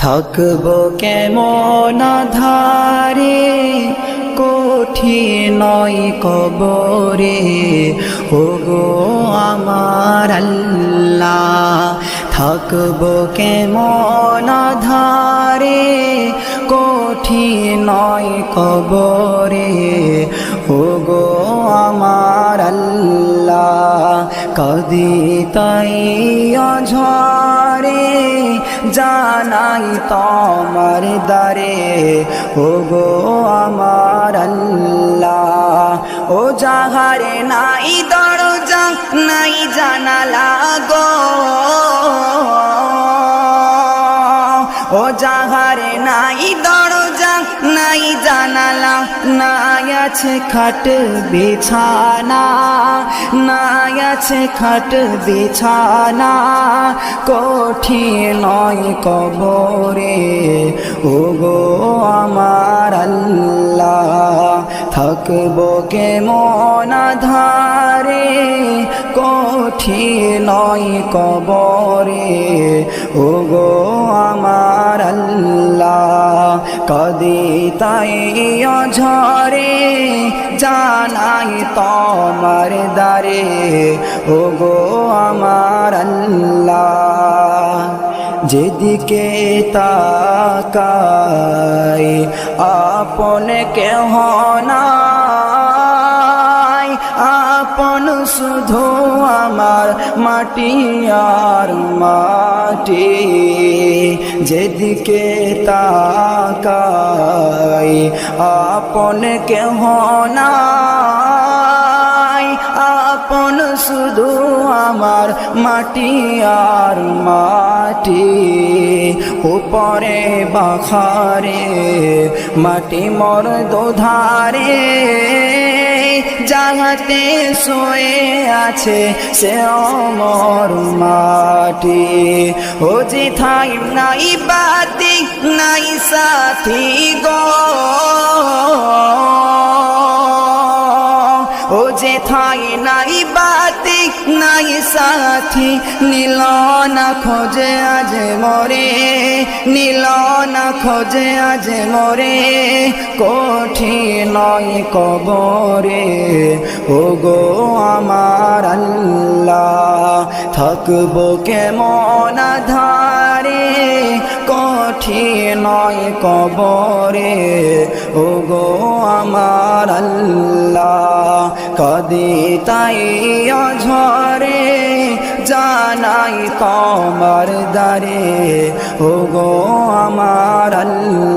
থাকবো কেমন ধারে কঠিন নয় কবরে, ওগো আমার আল্লাহ। থাকবো কেমন ধারে কঠিন নয় কবরে, ওগো আমার আল্লাহ। কাঁদি তাই অঝরে জানাই তোমার দ্বারে, ওগো আমার আল্লাহ। ও যাহারে নাই দরজা নাই জানালা গো, ও যাহারে নাই দরজা নাই জানালা, নাই আছে খাট বিছানা, নাই আছে খাট বিছানা, কঠিন নয় কবরে, ওগো আমার আল্লাহ। থাকবো কেমন ধারে কঠিন নয় কবরে, ওগো আমার আল্লাহ। কাঁদি তাই অঝরে জানাই তোমার দ্বারে, ওগো আমার আল্লাহ। যেদিকে তাকাই আপন কেহ নাই, আপন শুধু আমার মাটি আর মাটি। যেদিকে তাকাই আপন কেহ নাই, আপন শুধু আমার মাটি আর মাটি। উপরে বাখারে মাটি মোর দোধারে, যাহাতে শোয়ে আছে সে অমর মাটি। ও যেথায় নাই বাতি নাই সাথী গো, ও যেথায় নাই বাতি নাই সাথী, নীল না খোঁজে আজ মরে, নীল না খোঁজে আজ মরে, কঠিন নয় কবরে, ওগো আমার আল্লাহ। থাকবো কেমন ধারে কঠিন নয় কবরে, ওগো আমার আল্লাহ। কাঁদি তাই অঝরে জানাই তোমার দ্বারে, ওগো আমার আল্লাহ।